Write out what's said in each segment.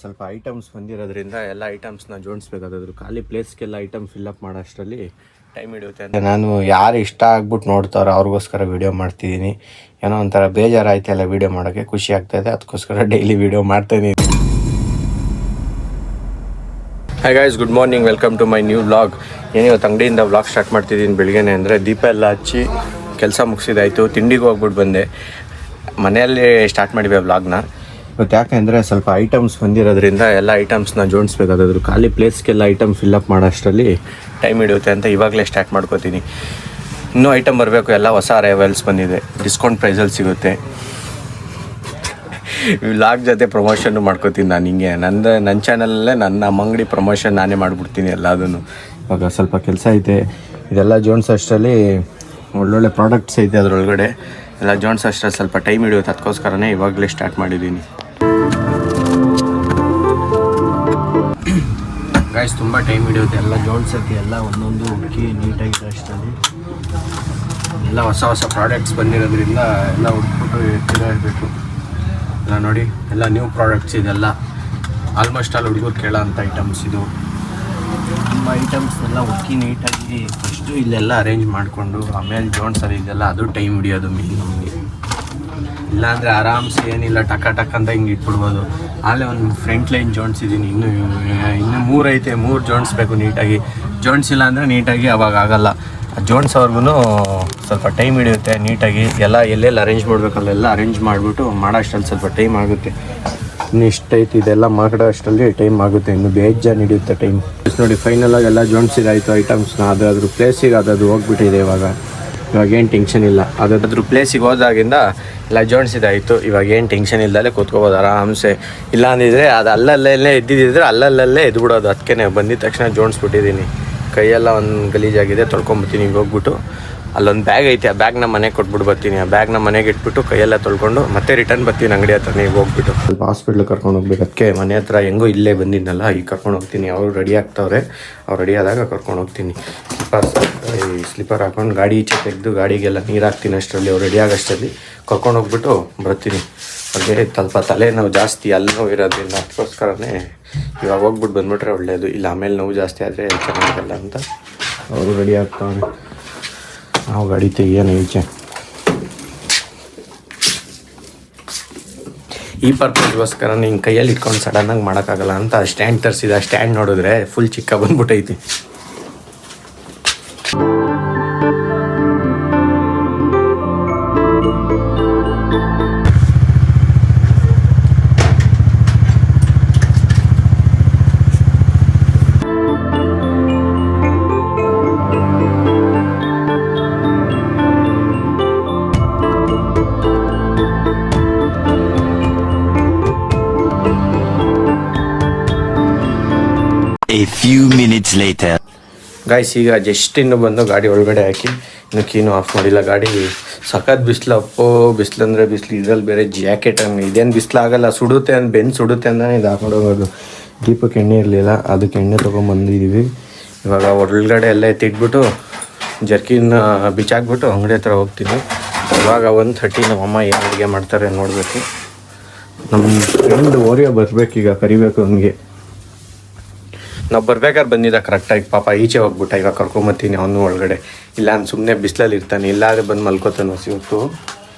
ಸ್ವಲ್ಪ ಐಟಮ್ಸ್ ಬಂದಿರೋದ್ರಿಂದ ಎಲ್ಲ ಐಟಮ್ಸ್ನ ಜೋಡಿಸ್ಬೇಕಾದ್ರು ಖಾಲಿ ಪ್ಲೇಸ್ಗೆಲ್ಲ ಐಟಮ್ ಫಿಲ್ಲಪ್ ಮಾಡೋ ಅಷ್ಟರಲ್ಲಿ ಟೈಮ್ ಹಿಡಿಯುತ್ತೆ ಅಂತ ನಾನು ಯಾರು ಇಷ್ಟ ಆಗ್ಬಿಟ್ಟು ನೋಡ್ತಾರೋ ಅವ್ರಿಗೋಸ್ಕರ ವೀಡಿಯೋ ಮಾಡ್ತಿದ್ದೀನಿ. ಏನೋ ಒಂಥರ ಬೇಜಾರಾಯ್ತು ಎಲ್ಲ ವೀಡಿಯೋ ಮಾಡೋಕ್ಕೆ, ಖುಷಿ ಆಗ್ತಾಯಿದೆ, ಅದಕ್ಕೋಸ್ಕರ ಡೈಲಿ ವೀಡಿಯೋ ಮಾಡ್ತಾಯಿದ್ದೀನಿ. Hi guys, good morning, welcome to my new vlog. ಏನಿವತ್ತು ಅಂಗಡಿಯಿಂದ ವ್ಲಾಗ್ ಸ್ಟಾರ್ಟ್ ಮಾಡ್ತಿದ್ದೀನಿ ಬೆಳಿಗ್ಗೆನೆ. ಅಂದರೆ ದೀಪ ಎಲ್ಲ ಹಚ್ಚಿ ಕೆಲಸ ಮುಗಿಸಿದಾಯಿತು, ತಿಂಡಿಗೆ ಹೋಗ್ಬಿಟ್ಟು ಬಂದೆ. ಮನೆಯಲ್ಲಿ ಸ್ಟಾರ್ಟ್ ಮಾಡಿವೆ ವ್ಲಾಗ್ನ ಇವತ್ತು. ಯಾಕೆ ಅಂದರೆ ಸ್ವಲ್ಪ ಐಟಮ್ಸ್ ಬಂದಿರೋದ್ರಿಂದ ಎಲ್ಲ ಐಟಮ್ಸ್ನ ಜೋಡಿಸ್ಬೇಕಾದ್ರು ಖಾಲಿ ಪ್ಲೇಸ್ಗೆಲ್ಲ ಐಟಮ್ ಫಿಲ್ಲಪ್ ಮಾಡೋ ಅಷ್ಟರಲ್ಲಿ ಟೈಮ್ ಹಿಡಿಯುತ್ತೆ ಅಂತ ಇವಾಗಲೇ ಸ್ಟಾರ್ಟ್ ಮಾಡ್ಕೋತೀನಿ. ಇನ್ನೂ ಐಟಮ್ ಬರಬೇಕು, ಎಲ್ಲ ಹೊಸ ಅರೈವಲ್ಸ್ ಬಂದಿದೆ, ಡಿಸ್ಕೌಂಟ್ ಪ್ರೈಸಲ್ಲಿ ಸಿಗುತ್ತೆ. ವ್ಲಾಗ್ ಜೊತೆ ಪ್ರಮೋಷನ್ನು ಮಾಡ್ಕೋತೀನಿ ನಾನು. ಹಿಂಗೆ ನನ್ನ ಚಾನಲಲ್ಲೇ ನಮ್ಮ ಅಂಗಡಿ ಪ್ರಮೋಷನ್ ನಾನೇ ಮಾಡಿಬಿಡ್ತೀನಿ ಎಲ್ಲದನ್ನು. ಇವಾಗ ಸ್ವಲ್ಪ ಕೆಲಸ ಐತೆ, ಇದೆಲ್ಲ ಜೋನ್ಸ್ ಅಷ್ಟರಲ್ಲಿ ಒಳ್ಳೊಳ್ಳೆ ಪ್ರಾಡಕ್ಟ್ಸ್ ಐತೆ ಅದರೊಳಗಡೆ. ಎಲ್ಲ ಜೋನ್ಸ್ ಅಷ್ಟರಲ್ಲಿ ಸ್ವಲ್ಪ ಟೈಮ್ ಹಿಡಿಯುತ್ತೆ, ಅದಕ್ಕೋಸ್ಕರನೇ ಇವಾಗಲೇ ಸ್ಟಾರ್ಟ್ ಮಾಡಿದ್ದೀನಿ. ಗಾಯ್ಸ್, ತುಂಬ ಟೈಮ್ ಹಿಡಿಯುತ್ತೆ ಎಲ್ಲ ಜೋನ್ಸಕ್ಕೆ, ಎಲ್ಲ ಒಂದೊಂದು ಹುಡುಕಿ ನೀಟಾಗಿದೆ ಅಷ್ಟರಲ್ಲಿ. ಎಲ್ಲ ಹೊಸ ಹೊಸ ಪ್ರಾಡಕ್ಟ್ಸ್ ಬಂದಿರೋದ್ರಿಂದ ಎಲ್ಲ ಹುಡುಕ್ಬಿಟ್ಟು ಇರಬೇಕು. ಎಲ್ಲ ನೋಡಿ, ಎಲ್ಲ ನ್ಯೂ ಪ್ರಾಡಕ್ಟ್ಸ್ ಇದೆಲ್ಲ. ಆಲ್ಮೋಸ್ಟ್ ಆಲ್ ಹುಡುಗರು ಕೇಳೋ ಅಂಥ ಐಟಮ್ಸ್ ಇದು. ತುಂಬ ಐಟಮ್ಸ್ನೆಲ್ಲ ಹುಡುಕಿ ನೀಟಾಗಿ ಫಸ್ಟು ಇಲ್ಲೆಲ್ಲ ಅರೇಂಜ್ ಮಾಡಿಕೊಂಡು ಆಮೇಲೆ ಜೋನ್ಸಲ್ಲಿ ಇದೆಲ್ಲ, ಅದು ಟೈಮ್ ಹಿಡಿಯೋದು ಮೇನ್ ನಮಗೆ. ಇಲ್ಲಾಂದರೆ ಆರಾಮ್ಸೆ ಏನಿಲ್ಲ ಟಕ ಟಕ್ ಅಂತ ಹಿಂಗೆ ಇಟ್ಬಿಡ್ಬೋದು. ಆಲೇ ಒಂದು ಫ್ರಂಟ್ ಲೈನ್ ಜೋಡಿಸಿದ್ದೀನಿ, ಇನ್ನೂ 3 ಐತೆ, 3 ಜೋಡಿಸ್ಬೇಕು ನೀಟಾಗಿ. ಜೋಡಿಸಿಲ್ಲ ಅಂದರೆ ನೀಟಾಗಿ ಅವಾಗ ಆಗಲ್ಲ. ಜೋಡಿಸೋರ್ಗು ಸ್ವಲ್ಪ ಟೈಮ್ ಹಿಡಿಯುತ್ತೆ ನೀಟಾಗಿ. ಎಲ್ಲ ಎಲ್ಲೆಲ್ಲಿ ಅರೇಂಜ್ ಮಾಡಬೇಕಲ್ಲೆಲ್ಲ ಅರೇಂಜ್ ಮಾಡಿಬಿಟ್ಟು ಮಾಡೋ ಅಷ್ಟರಲ್ಲಿ ಸ್ವಲ್ಪ ಟೈಮ್ ಆಗುತ್ತೆ. ಇನ್ನು ಇಷ್ಟೈತೆ, ಇದೆಲ್ಲ ಮಾಡೋ ಅಷ್ಟರಲ್ಲಿ ಟೈಮ್ ಆಗುತ್ತೆ, ಇನ್ನು ಬೇಜಾರು ಹಿಡಿಯುತ್ತೆ ಟೈಮ್. ನೋಡಿ, ಫೈನಲಾಗಿ ಎಲ್ಲ ಜೋಡಿಸಿದಾಯಿತು ಐಟಮ್ಸ್ನ. ಅದ್ರ ಪ್ಲೇಸಿಗೆ ಅದು ಹೋಗ್ಬಿಟ್ಟಿದೆ. ಇವಾಗ ಏನು ಟೆನ್ಷನ್ ಇಲ್ಲ. ಅದ್ರ ಪ್ಲೇಸಿಗೆ ಹೋದಾಗಿಂದ ಎಲ್ಲ ಜೋಡಿಸಿದಾಯಿತು. ಇವಾಗ ಏನು ಟೆನ್ಷನ್ ಇಲ್ಲದಲ್ಲೇ ಕೂತ್ಕೋಬೋದು ಆರಾಮ್ಸೆ. ಇಲ್ಲ ಅಂದಿದ್ರೆ ಅದು ಅಲ್ಲಲ್ಲೇ ಎದ್ದಿದ್ದಿದ್ರೆ ಅಲ್ಲಲ್ಲೇ ಎದ್ಬಿಡೋದು. ಅದಕ್ಕೆ ಬಂದಿದ ತಕ್ಷಣ ಜೋಡಿಸ್ಬಿಟ್ಟಿದ್ದೀನಿ. ಕೈಯೆಲ್ಲ ಒಂದು ಗಲೀಜಾಗಿದೆ, ತೊಳ್ಕೊಂಬತ್ತೀನಿ. ಹಿಂಗೆ ಹೋಗ್ಬಿಟ್ಟು ಅಲ್ಲೊಂದು ಬ್ಯಾಗ್ ಐತೆ, ಆ ಬ್ಯಾಗ್ನ ಮನೆಗೆ ಕೊಟ್ಬಿಟ್ಟು ಬರ್ತೀನಿ. ಆ ಬ್ಯಾಗ್ನ ಮನೆಗೆ ಇಟ್ಬಿಟ್ಟು ಕೈಯೆಲ್ಲ ತೊಳ್ಕೊಂಡು ಮತ್ತೆ ರಿಟರ್ನ್ ಬರ್ತೀನಿ ಅಂಗಡಿ ಹತ್ರ. ನೀವು ಹೋಗ್ಬಿಟ್ಟು ಸ್ವಲ್ಪ ಹಾಸ್ಪಿಟ್ಲಿಗೆ ಕರ್ಕೊಂಡು ಹೋಗ್ಬೇಕು. ಅದಕ್ಕೆ ಮನೆ ಹತ್ರ ಹೆಂಗೋ ಇಲ್ಲೇ ಬಂದಿದ್ದನಲ್ಲ, ಈಗ ಕರ್ಕೊಂಡು ಹೋಗ್ತೀನಿ. ಅವರು ರೆಡಿ ಆಗ್ತಾವ್ರೆ, ಅವ್ರು ರೆಡಿ ಆದಾಗ ಕರ್ಕೊಂಡು ಹೋಗ್ತೀನಿ. ಸ್ಲಿಪ್ಪರ್ ಹಾಕೊಂಡು ಗಾಡಿ ಈಚೆ ತೆಗೆದು ಗಾಡಿಗೆಲ್ಲ ನೀರು ಹಾಕ್ತೀನಿ. ಅಷ್ಟರಲ್ಲಿ ಅವ್ರು ರೆಡಿ ಆಗೋಷ್ಟರಲ್ಲಿ ಕರ್ಕೊಂಡು ಹೋಗ್ಬಿಟ್ಟು ಬರ್ತೀನಿ. ಅವ್ರಿಗೆ ಸ್ವಲ್ಪ ತಲೆನೋವು ಜಾಸ್ತಿ, ಅಲ್ಲಿ ನೋವು ಇರೋದ್ರಿಂದ ಅದಕ್ಕೋಸ್ಕರನೇ ಇವಾಗ ಹೋಗ್ಬಿಟ್ಟು ಬಂದ್ಬಿಟ್ರೆ ಒಳ್ಳೆಯದು. ಇಲ್ಲ ಆಮೇಲೆ ನೋವು ಜಾಸ್ತಿ ಆದರೆ ಚೆನ್ನಾಗಲ್ಲ ಅಂತ ಅವರು ರೆಡಿ ಆಗ್ತಾವೆ. ನಾವು ಗಾಡಿ ತೆಗಿಯೋಣ ಈಚೆ. ಈ ಪರ್ಪಸ್ಗೋಸ್ಕರ ಹಿಂಗೆ ಕೈಯಲ್ಲಿ ಇಟ್ಕೊಂಡು ಸಡನ್ನಾಗಿ ಮಾಡೋಕ್ಕಾಗಲ್ಲ ಅಂತ ಸ್ಟ್ಯಾಂಡ್ ತರಿಸಿದ. ಸ್ಟ್ಯಾಂಡ್ ನೋಡಿದ್ರೆ ಫುಲ್ ಚಿಕ್ಕ ಬಂದ್ಬಿಟ್ಟೈತಿ. A few minutes later. Guys, ಈಗ ಜಸ್ಟ್ ಇನ್ನು ಬಂದು ಗಾಡಿ ಒಳಗಡೆ ಹಾಕಿ ಇನ್ನು ಕೀನು ಆಫ್ ಮಾಡಿಲ್ಲ. ಗಾಡಿ ಸಖತ್ ಬಿಸಿಲು, ಬಿಸಿಲು ಅಂದರೆ ಬಿಸಿಲು. ಇದ್ರಲ್ಲಿ ಬೇರೆ ಜಾಕೆಟ್ ಹಂಗೆ ಇದೇನು ಬಿಸಿಲಾಗಲ್ಲ, ಸುಡುತ್ತೆ ಅಂತ ಬೆನ್ನು ಸುಡುತ್ತೆ ಅಂತಲೇ ಇದು ಹಾಕೊಂಡು ಹೋಗೋದು. ದೀಪಕ್ಕೆ ಎಣ್ಣೆ ಇರಲಿಲ್ಲ, ಅದಕ್ಕೆ ಎಣ್ಣೆ ತೊಗೊಂಬಂದಿದ್ದೀವಿ. ಇವಾಗ ಒಳಗಡೆ ಎಲ್ಲ ಎತ್ತಿಟ್ಬಿಟ್ಟು ಜರ್ಕಿನ ಬಿಚ್ಚಾಕ್ಬಿಟ್ಟು ಅಂಗಡಿ ಹತ್ರ ಹೋಗ್ತೀನಿ. ಇವಾಗ 1:30 ನಮ್ಮಮ್ಮ ಏನು ಅಡುಗೆ ಮಾಡ್ತಾರೆ ನೋಡಬೇಕು. ನಮ್ಮ ಫ್ರೆಂಡ್ ಓರಿಯೋ ಬರಬೇಕೀಗ, ಕರಿಬೇಕು ಅವನಿಗೆ. ನಾವು ಬರ್ಬೇಕಾದ್ರೆ ಬಂದಿದ್ದ ಕರೆಕ್ಟಾಗಿ, ಪಾಪ ಈಚೆ ಹೋಗ್ಬಿಟ್ಟ. ಇವಾಗ ಕರ್ಕೊಂಬತ್ತೀನಿ ಅವನು ಒಳಗಡೆ. ಇಲ್ಲ ನಾನು ಸುಮ್ಮನೆ ಬಿಸಿಲಲ್ಲಿ ಇರ್ತಾನೆ, ಇಲ್ಲಾಂದರೆ ಬಂದು ಮಲ್ಕೋತಾನೆ ಇವತ್ತು.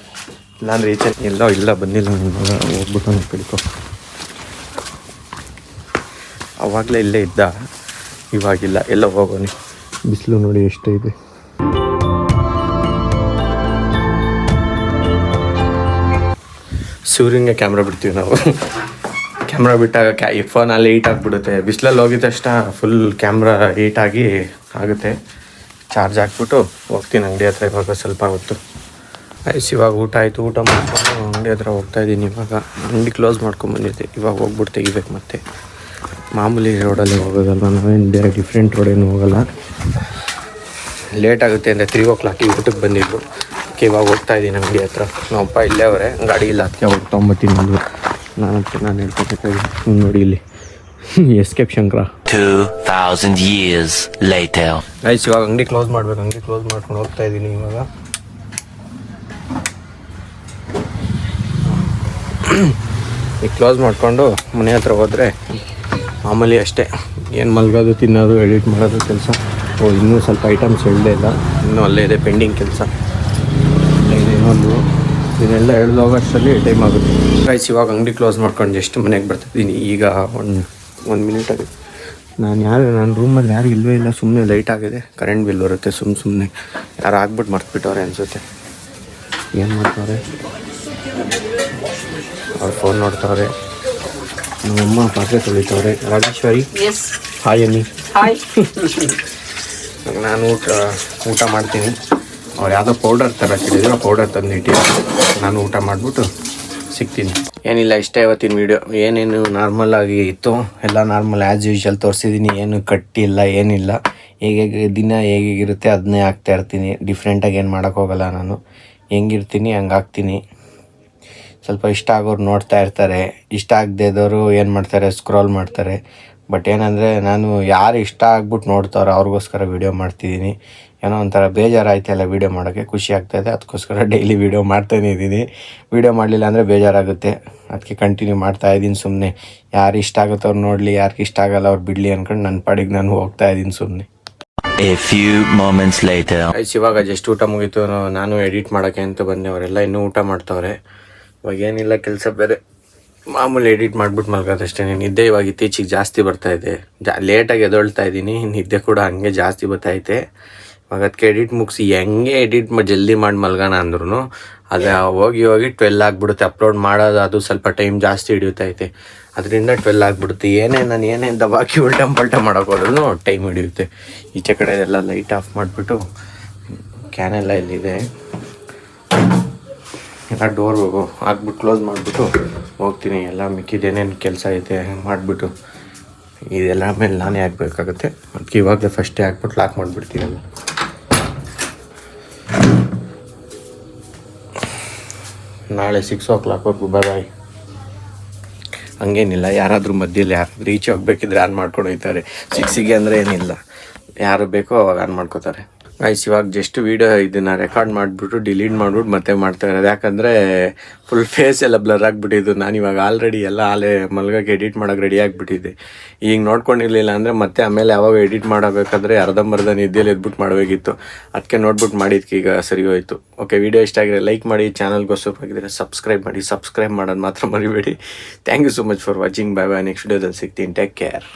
ಇಲ್ಲಾಂದರೆ ಈಚೆ ಇಲ್ಲ ಬಂದಿಲ್ಲ. ಹೋಗ್ಬಿಟ್ಟು ಕಡಿಕೊ. ಅವಾಗಲೇ ಇಲ್ಲೇ ಇದ್ದ, ಇವಾಗಿಲ್ಲ, ಎಲ್ಲ ಹೋಗೋಣ. ಬಿಸಿಲು ನೋಡಿ ಎಷ್ಟೈತೆ. ಸೂರ್ಯನಿಗೆ ಕ್ಯಾಮ್ರಾ ಬಿಡ್ತೀವಿ ನಾವು. ಕ್ಯಾಮ್ರಾ ಬಿಟ್ಟಾಗ ಈ ಫೋನಲ್ಲಿ ಹೀಟ್ ಆಗಿಬಿಡುತ್ತೆ. ಬಿಸಿಲಲ್ಲಿ ಹೋಗಿದ ತಕ್ಷಣ ಫುಲ್ ಕ್ಯಾಮ್ರಾ ಹೀಟಾಗಿ ಆಗುತ್ತೆ. ಚಾರ್ಜ್ ಹಾಕ್ಬಿಟ್ಟು ಹೋಗ್ತೀನಿ ಅಂಗಡಿ ಹತ್ರ. ಇವಾಗ ಸ್ವಲ್ಪ ಹೊತ್ತು ಇವಾಗ ಊಟ ಆಯಿತು. ಊಟ ಮಾಡ್ಕೊಂಡು ಅಂಗಡಿ ಹತ್ರ ಹೋಗ್ತಾಯಿದ್ದೀನಿ. ಇವಾಗ ಅಂಗಡಿ ಕ್ಲೋಸ್ ಮಾಡ್ಕೊಂಬಂದಿದ್ದೆ. ಇವಾಗ ಹೋಗ್ಬಿಟ್ಟು ತೆಗಿಬೇಕು. ಮತ್ತೆ ಮಾಮೂಲಿ ರೋಡಲ್ಲಿ ಹೋಗೋದಲ್ಲ, ನಾವೇನು ಬೇರೆ ಡಿಫ್ರೆಂಟ್ ರೋಡೇನು ಹೋಗೋಲ್ಲ. ಲೇಟ್ ಆಗುತ್ತೆ ಅಂದರೆ 3 o'clock ಊಟಕ್ಕೆ ಬಂದಿದ್ದು. ಅದಕ್ಕೆ ಇವಾಗ ಹೋಗ್ತಾಯಿದ್ದೀನಿ ಅಂಗಡಿ ಹತ್ರ. ನಮ್ಮಪ್ಪ ಇಲ್ಲೇ ಅವರೇ, ಗಾಡಿ ಇಲ್ಲ, ಅದಕ್ಕೆ ಹೋಗಿ ತೊಗೊಂಬತ್ತೀನಿ. ನಾನು ಹೇಳ್ಕೊಬೇಕಾಗಿ ನೋಡಿ ಇಲ್ಲಿ escape Shankara. 2000 years later. Guys, ಇವಾಗ ಅಂಗಡಿ ಕ್ಲೋಸ್ ಮಾಡಬೇಕು. ಅಂಗಡಿ ಕ್ಲೋಸ್ ಮಾಡ್ಕೊಂಡು ಹೋಗ್ತಾ ಇದ್ದೀನಿ ಇವಾಗ. ಈಗ ಕ್ಲೋಸ್ ಮಾಡಿಕೊಂಡು ಮನೆ ಹತ್ರ ಹೋದರೆ ಮಾಮೂಲಿ ಅಷ್ಟೇ, ಏನು ಮಲ್ಗೋದು ತಿನ್ನೋದು ಎಡಿಟ್ ಮಾಡೋದು ಕೆಲಸ. ಇನ್ನೂ ಸ್ವಲ್ಪ ಐಟಮ್ಸ್ ಹೇಳಲೇ ಇಲ್ಲ, ಇನ್ನೂ ಅಲ್ಲೇ ಇದೆ ಪೆಂಡಿಂಗ್ ಕೆಲಸ. ಇನ್ನೊಂದು ಇದನ್ನೆಲ್ಲ ಎಳ್ದು ಹೋಗೋಷ್ಟರಲ್ಲಿ ಟೈಮ್ ಆಗುತ್ತೆ. ಗೈಸ್ ಇವಾಗ ಅಂಗಡಿ ಕ್ಲೋಸ್ ಮಾಡ್ಕೊಂಡು ಜಸ್ಟ್ ಮನೆಗೆ ಬರ್ತಿದ್ದೀನಿ. ಈಗ ಒಂದು ಮಿನಿಟ್ ಆಗಿದೆ. ನನ್ನ ರೂಮಲ್ಲಿ ಯಾರು ಇಲ್ಲವೇ ಇಲ್ಲ, ಸುಮ್ಮನೆ ಲೈಟ್ ಆಗಿದೆ, ಕರೆಂಟ್ ಬಿಲ್ ಬರುತ್ತೆ ಸುಮ್ಮನೆ. ಯಾರು ಆಗ್ಬಿಟ್ಟು ಮರ್ತ್ಬಿಟ್ಟವ್ರೆ ಅನಿಸುತ್ತೆ. ಏನು ಮಾಡ್ತವ್ರೆ ಅವ್ರು, ಫೋನ್ ನೋಡ್ತವ್ರೆ. ನಮ್ಮಮ್ಮ ಪಾತ್ರೆ ತೊಳಿತವ್ರೆ. ರಾಜೇಶ್ವರಿ ಹಾಯ್ ಅನ್ನಿ. ಹಾಯ್. ನಾನು ಊಟ ಮಾಡ್ತೀನಿ. ಅವ್ರು ಯಾವುದೋ ಪೌಡರ್ ತರಕ್ಕಿದ್ರು, ಪೌಡರ್ ತಂದಿಟ್ಟು ನಾನು ಊಟ ಮಾಡಿಬಿಟ್ಟು ಸಿಗ್ತೀನಿ. ಏನಿಲ್ಲ, ಇಷ್ಟೇ ಇವತ್ತಿನ ವೀಡಿಯೋ. ಏನೇನು ನಾರ್ಮಲಾಗಿ ಇತ್ತು ಎಲ್ಲ ನಾರ್ಮಲ್ ಆ್ಯಸ್ ಯೂಶ್ವಲ್ ತೋರಿಸಿದ್ದೀನಿ. ಏನು ಕಟ್ಟಿಲ್ಲ ಏನಿಲ್ಲ, ಹೇಗೆ ದಿನ ಹೇಗಿರುತ್ತೆ ಅದನ್ನೇ ಹಾಕ್ತಾಯಿರ್ತೀನಿ. ಡಿಫ್ರೆಂಟಾಗಿ ಏನು ಮಾಡೋಕ್ಕೋಗಲ್ಲ. ನಾನು ಹೆಂಗಿರ್ತೀನಿ ಹಂಗೆ ಹಾಕ್ತೀನಿ. ಸ್ವಲ್ಪ ಇಷ್ಟ ಆಗೋರು ನೋಡ್ತಾ ಇರ್ತಾರೆ, ಇಷ್ಟ ಆಗದೇದವರು ಏನು ಮಾಡ್ತಾರೆ, ಸ್ಕ್ರೋಲ್ ಮಾಡ್ತಾರೆ. ಬಟ್ ಏನಂದರೆ ನಾನು ಯಾರು ಇಷ್ಟ ಆಗ್ಬಿಟ್ಟು ನೋಡ್ತಾರೋ ಅವ್ರಿಗೋಸ್ಕರ ವೀಡಿಯೋ ಮಾಡ್ತಿದ್ದೀನಿ. ಏನೋ ಒಂಥರ ಬೇಜಾರಾಯ್ತಲ್ಲ ವೀಡಿಯೋ ಮಾಡೋಕ್ಕೆ, ಖುಷಿ ಆಗ್ತಾಯಿದೆ. ಅದಕ್ಕೋಸ್ಕರ ಡೈಲಿ ವೀಡಿಯೋ ಮಾಡ್ತಾನೇ ಇದ್ದೀನಿ. ವೀಡಿಯೋ ಮಾಡಲಿಲ್ಲ ಅಂದರೆ ಬೇಜಾರಾಗುತ್ತೆ, ಅದಕ್ಕೆ ಕಂಟಿನ್ಯೂ ಮಾಡ್ತಾಯಿದ್ದೀನಿ. ಸುಮ್ಮನೆ ಯಾರು ಇಷ್ಟ ಆಗುತ್ತೋ ಅವ್ರು ನೋಡಲಿ, ಯಾರಿಗೆ ಇಷ್ಟ ಆಗಲ್ಲ ಅವ್ರು ಬಿಡಲಿ ಅಂದ್ಕೊಂಡು ನನ್ನ ಪಾಡಿಗೆ ನಾನು ಹೋಗ್ತಾಯಿದ್ದೀನಿ ಸುಮ್ಮನೆ. A few moments later. ಇವಾಗ ಜಸ್ಟ್ ಊಟ ಮುಗೀತು, ನಾನು ಎಡಿಟ್ ಮಾಡೋಕ್ಕೆ ಅಂತ ಬಂದೆ. ಅವರೆಲ್ಲ ಇನ್ನೂ ಊಟ ಮಾಡ್ತಾವ್ರೆ. ಇವಾಗ ಏನಿಲ್ಲ ಕೆಲಸ ಬೇರೆ, ಮಾಮೂಲಿ ಎಡಿಟ್ ಮಾಡಿಬಿಟ್ಟು ಮಲ್ಗೋದಷ್ಟೇ. ನಿದ್ದೆ ಇವಾಗ ಇತ್ತೀಚೆಗೆ ಜಾಸ್ತಿ ಬರ್ತಾಯಿದೆ, ಲೇಟಾಗಿ ಎದೊಳ್ತಾ ಇದ್ದೀನಿ. ನಿದ್ದೆ ಕೂಡ ಹಂಗೆ ಜಾಸ್ತಿ ಬರ್ತಾಯಿದೆ. ಇವಾಗ ಅದಕ್ಕೆ ಎಡಿಟ್ ಮುಗಿಸಿ ಹೆಂಗೆ ಎಡಿಟ್ ಜಲ್ದಿ ಮಾಡಿ ಮಲ್ಗೋಣ ಅಂದ್ರೂ ಅದು ಹೋಗಿ 12 ಆಗಿಬಿಡುತ್ತೆ. ಅಪ್ಲೋಡ್ ಮಾಡೋದು ಅದು ಸ್ವಲ್ಪ ಟೈಮ್ ಜಾಸ್ತಿ ಹಿಡಿಯುತ್ತೈತೆ, ಅದರಿಂದ 12 ಆಗಿಬಿಡುತ್ತೆ. ನಾನು ಏನೇನು ದಬಾಕಿ ಉಲ್ಟಂ ಪಲ್ಟ ಮಾಡೋಕ್ಕೋದ್ರೂ ಟೈಮ್ ಹಿಡಿಯುತ್ತೆ. ಈಚೆ ಕಡೆ ಎಲ್ಲ ಲೈಟ್ ಆಫ್ ಮಾಡಿಬಿಟ್ಟು, ಕ್ಯಾನೆಲ್ಲ ಇಲ್ಲಿದೆ, ಎಲ್ಲ ಡೋರ್ ಹಾಕ್ಬಿಟ್ಟು ಕ್ಲೋಸ್ ಮಾಡಿಬಿಟ್ಟು ಹೋಗ್ತೀನಿ. ಎಲ್ಲ ಮಿಕ್ಕಿದೇನೇನು ಕೆಲಸ ಐತೆ ಮಾಡಿಬಿಟ್ಟು ಇದೆಲ್ಲ ಆಮೇಲೆ ನಾನೇ ಹಾಕಬೇಕಾಗುತ್ತೆ. ಅದಕ್ಕೆ ಇವಾಗಲೇ ಫಸ್ಟೇ ಹಾಕ್ಬಿಟ್ಟು ಲಾಕ್ ಮಾಡಿಬಿಡ್ತೀನಲ್ಲ. ನಾಳೆ 6 o'clock ಬಾಯ್. ಹಂಗೇನಿಲ್ಲ, ಯಾರಾದರೂ ಮಧ್ಯದಲ್ಲಿ ಯಾರಾದರೂ ಈಚೆ ಹೋಗ್ಬೇಕಿದ್ರೆ ಆನ್ ಮಾಡ್ಕೊಂಡು ಹೋಗ್ತಾರೆ. 6ಗೆ ಅಂದರೆ ಏನಿಲ್ಲ, ಯಾರು ಬೇಕೋ ಅವಾಗ ಆನ್ ಮಾಡ್ಕೋತಾರೆ. ಗೈಸ್ ಇವಾಗ ಜಸ್ಟ್ ವೀಡಿಯೋ ಇದನ್ನು ರೆಕಾರ್ಡ್ ಮಾಡಿಬಿಟ್ಟು ಡಿಲೀಟ್ ಮಾಡಿಬಿಟ್ಟು ಮತ್ತೆ ಮಾಡ್ತಾ ಇರೋದು. ಯಾಕಂದರೆ ಫುಲ್ ಫೇಸ್ ಎಲ್ಲ ಬ್ಲರ್ ಆಗಿಬಿಟ್ಟಿದ್ದು. ನಾನು ಇವಾಗ ಆಲ್ರೆಡಿ ಎಲ್ಲ ಮಲ್ಗೋಕ್ಕೆ ಎಡಿಟ್ ಮಾಡೋಕ್ಕೆ ರೆಡಿ ಆಗಿಬಿಟ್ಟಿದ್ದೆ. ಈಗ ನೋಡ್ಕೊಂಡಿರಲಿಲ್ಲ ಅಂದರೆ ಮತ್ತೆ ಆಮೇಲೆ ಯಾವಾಗ ಎಡಿಟ್ ಮಾಡಬೇಕಾದ್ರೆ ಅರ್ಧಂಬರ್ಧ ನಿದ್ದೆಯಲ್ಲಿ ಎದ್ಬಿಟ್ಟು ಮಾಡಬೇಕಿತ್ತು. ಅದಕ್ಕೆ ನೋಡ್ಬಿಟ್ಟು ಮಾಡಿದ್ಕೆ ಈಗ ಸರಿ ಹೋಯಿತು. ಓಕೆ, ವೀಡಿಯೋ ಇಷ್ಟ ಆಗಿದೆ ಲೈಕ್ ಮಾಡಿ, ಚಾನಲ್ಗೆ ಹೊಸಬಾಗಿದ್ದರೆ ಸಬ್ಸ್ಕ್ರೈಬ್ ಮಾಡಿ. ಸಬ್ಸ್ಕ್ರೈಬ್ ಮಾಡೋದು ಮಾತ್ರ ಮರಿಬೇಡಿ. Thank you so much for watching. Bye bye. Next ವಿಡಿಯೋದಲ್ಲಿ ಸಿಗ್ತೀನಿ. Take care.